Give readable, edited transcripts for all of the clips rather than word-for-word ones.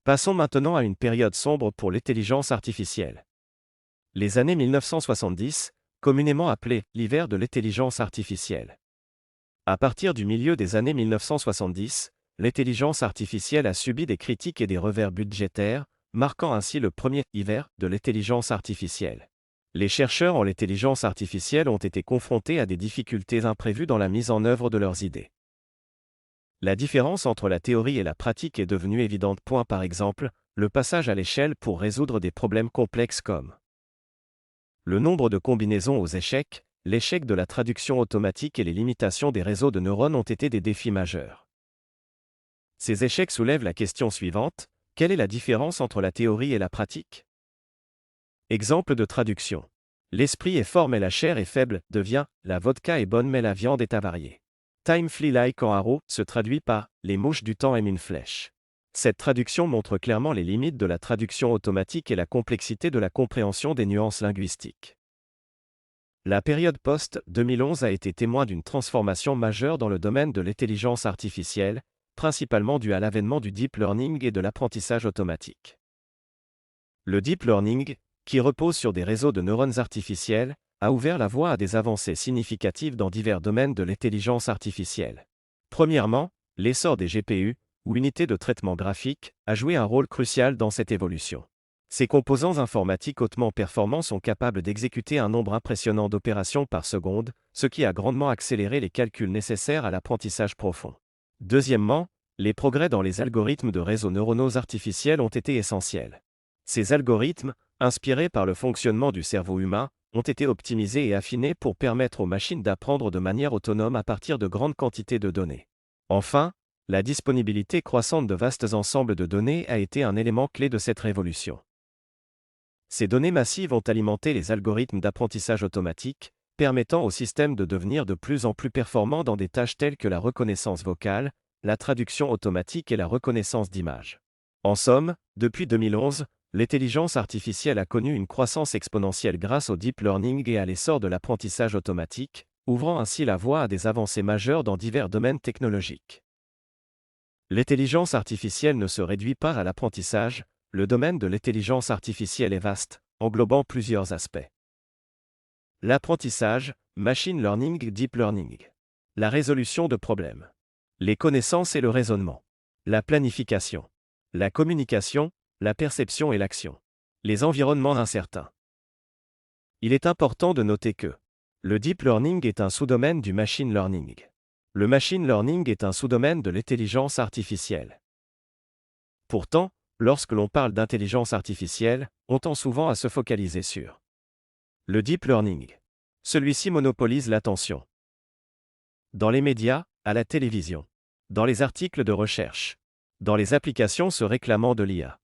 Passons maintenant à une période sombre pour l'intelligence artificielle. Les années 1970, communément appelées l'hiver de l'intelligence artificielle. À partir du milieu des années 1970, l'intelligence artificielle a subi des critiques et des revers budgétaires, marquant ainsi le premier hiver de l'intelligence artificielle. Les chercheurs en l'intelligence artificielle ont été confrontés à des difficultés imprévues dans la mise en œuvre de leurs idées. La différence entre la théorie et la pratique est devenue évidente. Par exemple, le passage à l'échelle pour résoudre des problèmes complexes comme le nombre de combinaisons aux échecs, l'échec de la traduction automatique et les limitations des réseaux de neurones ont été des défis majeurs. Ces échecs soulèvent la question suivante: quelle est la différence entre la théorie et la pratique? Exemple de traduction. L'esprit est fort mais la chair est faible, devient la vodka est bonne mais la viande est avariée. Time fly like an arrow se traduit par les mouches du temps aiment une flèche. Cette traduction montre clairement les limites de la traduction automatique et la complexité de la compréhension des nuances linguistiques. La période post-2011 a été témoin d'une transformation majeure dans le domaine de l'intelligence artificielle, principalement due à l'avènement du deep learning et de l'apprentissage automatique. Le deep learning, qui repose sur des réseaux de neurones artificiels, a ouvert la voie à des avancées significatives dans divers domaines de l'intelligence artificielle. Premièrement, l'essor des GPU, ou unités de traitement graphique, a joué un rôle crucial dans cette évolution. Ces composants informatiques hautement performants sont capables d'exécuter un nombre impressionnant d'opérations par seconde, ce qui a grandement accéléré les calculs nécessaires à l'apprentissage profond. Deuxièmement, les progrès dans les algorithmes de réseaux neuronaux artificiels ont été essentiels. Ces algorithmes, inspirés par le fonctionnement du cerveau humain, ont été optimisés et affinés pour permettre aux machines d'apprendre de manière autonome à partir de grandes quantités de données. Enfin, la disponibilité croissante de vastes ensembles de données a été un élément clé de cette révolution. Ces données massives ont alimenté les algorithmes d'apprentissage automatique, permettant au système de devenir de plus en plus performant dans des tâches telles que la reconnaissance vocale, la traduction automatique et la reconnaissance d'images. En somme, depuis 2011, l'intelligence artificielle a connu une croissance exponentielle grâce au deep learning et à l'essor de l'apprentissage automatique, ouvrant ainsi la voie à des avancées majeures dans divers domaines technologiques. L'intelligence artificielle ne se réduit pas à l'apprentissage, le domaine de l'intelligence artificielle est vaste, englobant plusieurs aspects. L'apprentissage, machine learning, deep learning. La résolution de problèmes. Les connaissances et le raisonnement. La planification. La communication, la perception et l'action. Les environnements incertains. Il est important de noter que le deep learning est un sous-domaine du machine learning. Le machine learning est un sous-domaine de l'intelligence artificielle. Pourtant, lorsque l'on parle d'intelligence artificielle, on tend souvent à se focaliser sur le deep learning. Celui-ci monopolise l'attention. Dans les médias, à la télévision, dans les articles de recherche, dans les applications se réclamant de l'IA.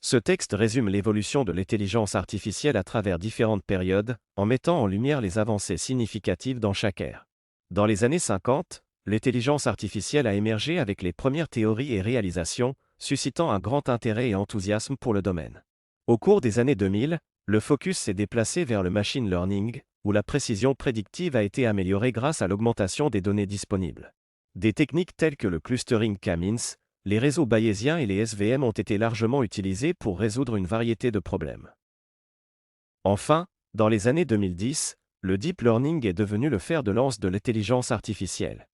Ce texte résume l'évolution de l'intelligence artificielle à travers différentes périodes, en mettant en lumière les avancées significatives dans chaque ère. Dans les années 50, l'intelligence artificielle a émergé avec les premières théories et réalisations, suscitant un grand intérêt et enthousiasme pour le domaine. Au cours des années 2000, le focus s'est déplacé vers le machine learning, où la précision prédictive a été améliorée grâce à l'augmentation des données disponibles. Des techniques telles que le clustering K-means, les réseaux bayésiens et les SVM ont été largement utilisés pour résoudre une variété de problèmes. Enfin, dans les années 2010, le deep learning est devenu le fer de lance de l'intelligence artificielle,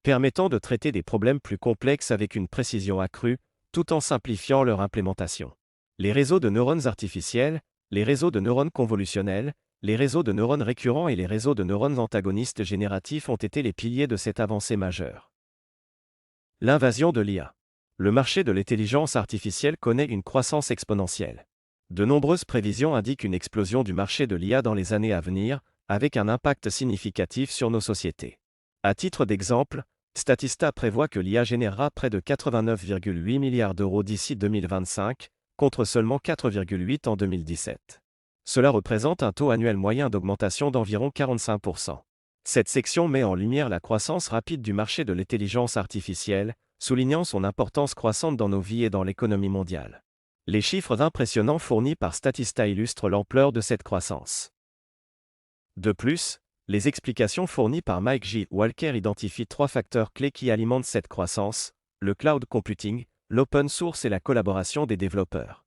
permettant de traiter des problèmes plus complexes avec une précision accrue, tout en simplifiant leur implémentation. Les réseaux de neurones artificiels, les réseaux de neurones convolutionnels, les réseaux de neurones récurrents et les réseaux de neurones antagonistes génératifs ont été les piliers de cette avancée majeure. L'invasion de l'IA. Le marché de l'intelligence artificielle connaît une croissance exponentielle. De nombreuses prévisions indiquent une explosion du marché de l'IA dans les années à venir, avec un impact significatif sur nos sociétés. À titre d'exemple, Statista prévoit que l'IA générera près de 89,8 milliards d'euros d'ici 2025, contre seulement 4,8 en 2017. Cela représente un taux annuel moyen d'augmentation d'environ 45%. Cette section met en lumière la croissance rapide du marché de l'intelligence artificielle, soulignant son importance croissante dans nos vies et dans l'économie mondiale. Les chiffres impressionnants fournis par Statista illustrent l'ampleur de cette croissance. De plus, les explications fournies par Mike J. Walker identifient 3 facteurs clés qui alimentent cette croissance: le cloud computing, l'open source et la collaboration des développeurs.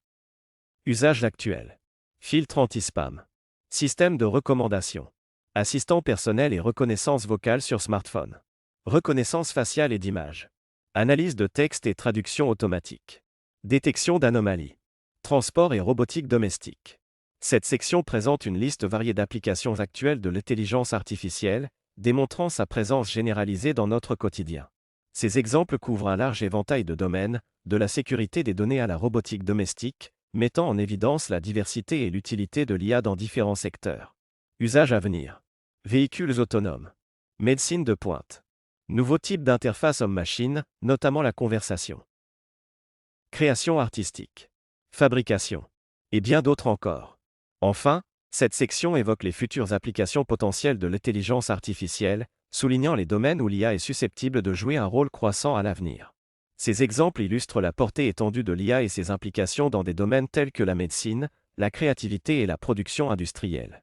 Usage actuel. Filtre anti-spam. Système de recommandation. Assistant personnel et reconnaissance vocale sur smartphone. Reconnaissance faciale et d'image. Analyse de texte et traduction automatique. Détection d'anomalies. Transport et robotique domestique. Cette section présente une liste variée d'applications actuelles de l'intelligence artificielle, démontrant sa présence généralisée dans notre quotidien. Ces exemples couvrent un large éventail de domaines, de la sécurité des données à la robotique domestique, mettant en évidence la diversité et l'utilité de l'IA dans différents secteurs. Usage à venir. Véhicules autonomes. Médecine de pointe. Nouveaux types d'interface homme-machine, notamment la conversation. Création artistique. Fabrication. Et bien d'autres encore. Enfin, cette section évoque les futures applications potentielles de l'intelligence artificielle, soulignant les domaines où l'IA est susceptible de jouer un rôle croissant à l'avenir. Ces exemples illustrent la portée étendue de l'IA et ses implications dans des domaines tels que la médecine, la créativité et la production industrielle.